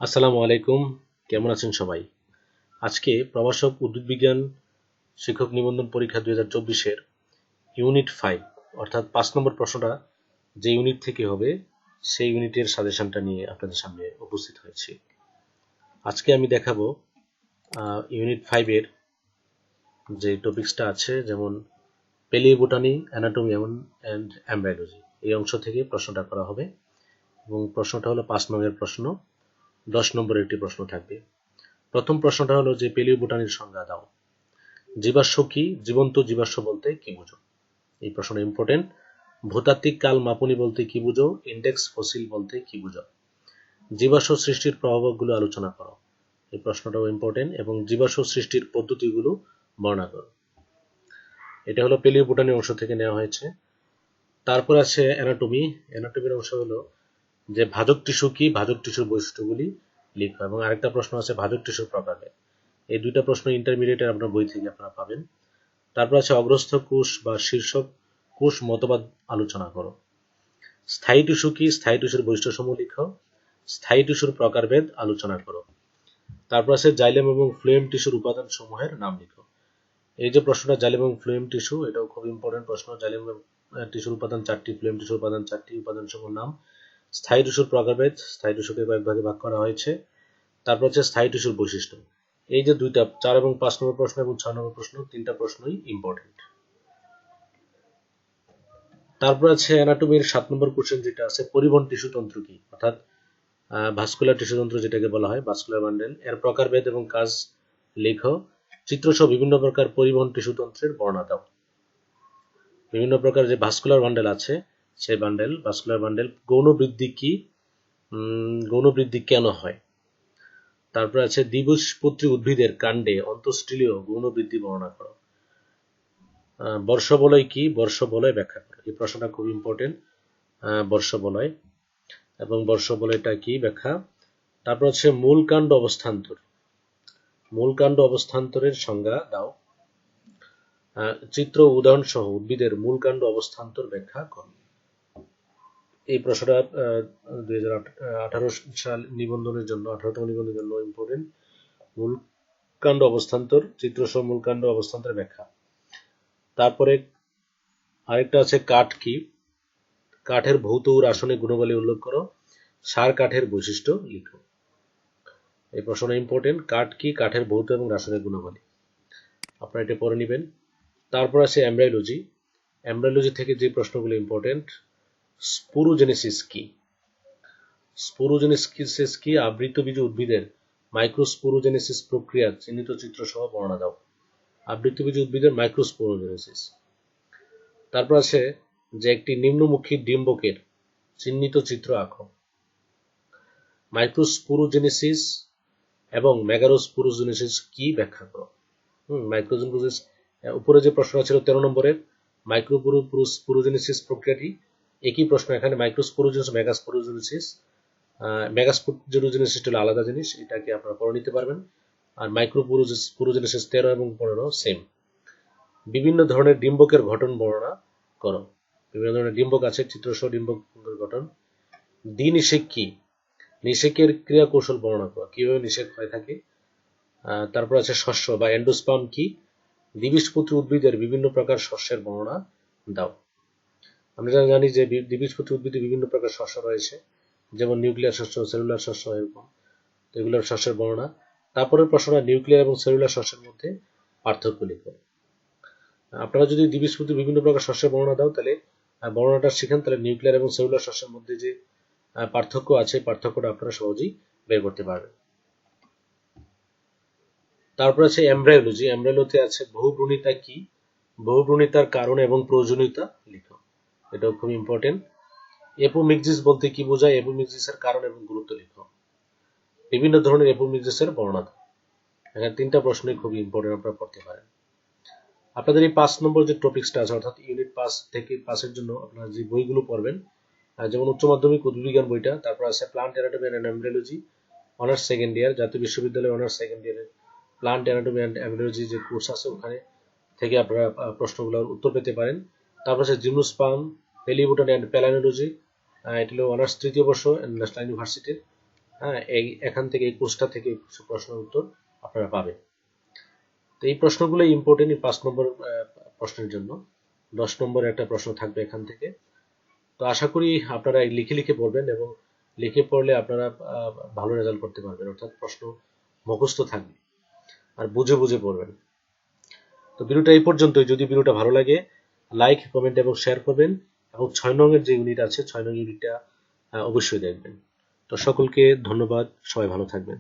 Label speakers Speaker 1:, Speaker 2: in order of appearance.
Speaker 1: আসসালামু আলাইকুম। কেমন আছেন সবাই? আজকে প্রভাষক উদ্ভিদবিজ্ঞান শিক্ষক নিবন্ধন পরীক্ষা 2024-এর ইউনিট 5 অর্থাৎ 5 নম্বর প্রশ্নটা যে ইউনিট থেকে হবে সেই ইউনিটের সাজেশনটা নিয়ে আপনাদের সামনে উপস্থিত হয়েছি। আজকে আমি দেখাবো ইউনিট 5 এর যে টপিকসটা আছে, যেমন প্যালিওবোটানি, অ্যানাটমি অ্যান্ড এমব্রায়োলজি, এই অংশ থেকে প্রশ্নটা করা হবে এবং প্রশ্নটা হলো 5 নম্বরের প্রশ্ন। 10 নম্বরের একটি প্রশ্ন থাকবে। প্রথম প্রশ্নটা হলো যে প্যালিওবোটানির সংজ্ঞা দাও। জীবাশ্ম কি? জীবন্ত জীবাশ্ম বলতে কি বুঝো? এই প্রশ্নটা ইম্পর্টেন্ট। ভূতাত্ত্বিক কাল মাপনী বলতে কি বুঝো? ইন্ডেক্স ফসিল বলতে কি বুঝো? জীবাশ্ম সৃষ্টির প্রভাবকগুলো আলোচনা করো। এই প্রশ্নটাও ইম্পর্টেন্ট। এবং জীবাশ্ম সৃষ্টির পদ্ধতিগুলো বর্ণনা করো। এটা হলো প্যালিওবোটানি অংশ থেকে নেওয়া হয়েছে। তারপর আছে অ্যানাটমি। অ্যানাটমির অংশ হলো যে ভাজক টিস্যু কি? ভাজক টিস্যুর বৈশিষ্ট্যগুলি লিখো। এবং আরেকটা প্রশ্ন আছে ভাজক টিস্যুর প্রকারভেদ। এই দুইটা প্রশ্ন ইন্টারমিডিয়েটের আপনার বই থেকে আপনারা পাবেন। তারপর আছে অগ্রস্থ কোষ বা শীর্ষক কোষ মতবাদ আলোচনা করো। স্থায়ী টিস্যু কি? স্থায়ী টিস্যুর বৈশিষ্ট্যসমূহ লিখো। স্থায়ী টিস্যুর প্রকারভেদ আলোচনা করো। তারপর আছে জাইলেম এবং ফ্লোয়েম টিস্যুর উপাদান সমূহের নাম লিখো। এই যে প্রশ্নটা জাইলেম এবং ফ্লোয়েম টিস্যু, এটাও খুব ইম্পর্টেন্ট প্রশ্ন। জাইলেম টিস্যুর উপাদান 4টি, ফ্লোয়েম টিস্যুর উপাদান 4টি, উপাদান সমূহের নাম। স্থায়ী টিস্যুর প্রকারভেদ, স্থায়ী টিস্যুকে কয়েক ভাগে ভাগ করা হয়েছে। তারপর হচ্ছে স্থায়ী টিস্যুর বৈশিষ্ট্য। এই যে দুইটা 4 এবং 5 নম্বর প্রশ্ন এবং 6 নম্বর প্রশ্ন, তিনটা প্রশ্নই ইম্পর্টেন্ট। তারপর আছে অ্যানাটমির 7 নম্বর কোশ্চেন যেটা আছে, পরিবহন টিস্যু তন্ত্র কি? অর্থাৎ ভাস্কুলার টিস্যু তন্ত্র যেটাকে বলা হয়, ভাস্কুলার বান্ডেল, এর প্রকারভেদ এবং কাজ লেখো। চিত্রসহ বিভিন্ন প্রকার পরিবহন টিস্যু তন্ত্রের বর্ণনা দাও। বিভিন্ন প্রকার যে ভাস্কুলার বান্ডেল আছে, সেই বান্ডেল, ভাস্কুলার বান্ডেল, গৌণ বৃদ্ধি কি? গৌণ বৃদ্ধি কেন হয়? তারপর আছে দ্বিবীজপত্রী উদ্ভিদের কাণ্ডে অন্তঃস্টিলীয় গৌণ বৃদ্ধি বর্ণনা করো। বর্ষবলয় কি? বর্ষবলয় ব্যাখ্যা করো। এই প্রশ্নটা খুব ইম্পর্টেন্ট। বর্ষবলয় এবং বর্ষবলয়টা কি ব্যাখ্যা। তারপর হচ্ছে মূল কাণ্ড অবস্থান্তর। মূল কাণ্ড অবস্থান্তরের সংজ্ঞা দাও। চিত্র উদাহরণ সহ উদ্ভিদের মূল কাণ্ড অবস্থান্তর ব্যাখ্যা করো। এই প্রশ্নটা 2018 সাল নিবন্ধনের জন্য, 18তম নিবন্ধনের জন্য ইম্পর্টেন্ট। মূল কাণ্ড অবস্থান্তর, চিত্র সহ মূল কাণ্ড অবস্থান্তরের ব্যাখ্যা। তারপরে আরেকটা আছে কাঠ কি? কাঠের ভৌত ও রাসায়নিক গুণাবলী উল্লেখ করো। সার কাঠের বৈশিষ্ট্য লিখো। এই প্রশ্নটা ইম্পর্টেন্ট। কাঠ কি? কাঠের ভৌত এবং রাসায়নিক গুণাবলী, আপনারা এটা পড়ে নেবেন। তারপর আছে এমব্রায়োলজি। এমব্রায়োলজি থেকে যে প্রশ্নগুলো ইম্পর্টেন্ট, স্পোরোজেনেসিস কি? স্পোরোজেনেসিস কি? আবৃতবীজ উদ্ভিদের মাইক্রোস্পোরোজেনেসিস প্রক্রিয়া চিহ্নিত চিত্র সহ বর্ণনা দাও। আবৃতবীজ উদ্ভিদের মাইক্রোস্পোরোজেনেসিস। তারপর আছে যে একটি নিম্নমুখী ডিম্বকের চিহ্নিত চিত্র আঁকো। মাইক্রোস্পোরোজেনেসিস এবং মেগারোস্পোরোজেনেসিস কি ব্যাখ্যা করো। মাইক্রোজেনেসিস, উপরে যে প্রশ্ন ছিল 13 নম্বরের মাইক্রোস্পোরোজেনেসিস প্রক্রিয়াটি, একই প্রশ্ন এখানে মাইক্রোস্পোরোজেনেসিস, মেগাস্পোরোজেনেসিস। মেগাস্পোরোজেনেসিস হলো আলাদা জিনিস, এটাকে আপনারা পড়ে নিতে পারবেন। আর মাইক্রোস্পোরোজেনেসিস 13 এবং 15 সেম। বিভিন্ন ধরনের ডিম্বকের গঠন বর্ণনা করো। বিভিন্ন ধরনের ডিম্বক আছে, চিত্রসহ ডিম্বকের গঠন। দ্বিনিষেক কি? নিষেকের ক্রিয়া কৌশল বর্ণনা করো, কিভাবে নিষেক হয়ে থাকে। তারপর আছে শস্য বা এন্ডোস্পার্ম কি? দ্বিবীজপত্রী উদ্ভিদের বিভিন্ন প্রকার শস্যের বর্ণনা দাও। আমরা জানি যে দ্বিবীজপত্রী উদ্ভিদে বিভিন্ন প্রকার শস্য রয়েছে, যেমন নিউক্লিয়ার শস্য, সেলুলার শস্য, এরকম। তো এগুলোর শস্যের বর্ণনা। তারপরের প্রশ্নটা নিউক্লিয়ার এবং সেলুলার শস্যের মধ্যে পার্থক্য লিখো। আপনারা যদি দ্বিবীজপত্রী বিভিন্ন প্রকার শস্যের বর্ণনা দাও, তাহলে বর্ণনাটা শিখেন, তাহলে নিউক্লিয়ার এবং সেলুলার শস্যের মধ্যে যে পার্থক্য আছে, পার্থক্যটা আপনারা সহজেই বের করতে পারবেন। তারপর আছে এমব্রায়োলজি। এমব্রায়োলজিতে আছে বহুভ্রূণিতা কি? বহুভ্রূণিতার কারণ এবং প্রয়োজনীয়তা লিখো। এটাও খুব ইম্পর্টেন্ট। এপোমিক্সিস বলতে কি বোঝায়? এপোমিক্সিসের কারণ এবং গুরুত্ব লিখো। বিভিন্ন ধরনের এপোমিক্সিসের বর্ণনা দাও। এখানে তিনটা প্রশ্নই খুব ইম্পর্টেন্ট, আপনারা পড়তে পারেন। আপনাদের এই 5 নম্বর যে টপিকসটা আছে, অর্থাৎ ইউনিট 5 থেকে 5-এর জন্য আপনারা যে বইগুলো পড়বেন, যেমন উচ্চ মাধ্যমিক উদ্ভিদবিজ্ঞান বইটা, তারপর আছে plant anatomy and embryology honours second year, জাতীয় বিশ্ববিদ্যালয়ের অনার্স সেকেন্ড ইয়ারের প্লান্ট অ্যানাটমি অ্যান্ড এমব্রায়োলজি যে কোর্স আছে, ওখানে থেকে আপনারা প্রশ্নগুলোর উত্তর পেতে পারেন। তারপর আছে জিমনোস্পার্ম, প্যালিওবোটানি অ্যান্ড প্যালিওলজি, এটা হলো অনার্স তৃতীয় বর্ষ ন্যাশনাল ইউনিভার্সিটির। হ্যাঁ, এখান থেকে এই কোর্সটা থেকে কিছু প্রশ্নের উত্তর আপনারা পাবেন। তো এই প্রশ্নগুলো ইম্পর্টেন্ট, এই 5 নম্বর প্রশ্নের জন্য 10 নম্বরের একটা প্রশ্ন থাকবে এখান থেকে। তো আশা করি আপনারা লিখে লিখে পড়বেন, এবং লিখে পড়লে আপনারা ভালো রেজাল্ট করতে পারবেন, অর্থাৎ প্রশ্ন মুখস্থ থাকবে আর বুঝে বুঝে পড়বেন। তো ভিডিওটা এই পর্যন্তই। যদি ভিডিওটা ভালো লাগে লাইক, কমেন্ট এবং শেয়ার করবেন, এবং 6 নং যে ইউনিট আছে 6 নং ইউনিটটা অবশ্যই দেখবেন। তো সকলকে ধন্যবাদ, সবাই ভালো থাকবেন।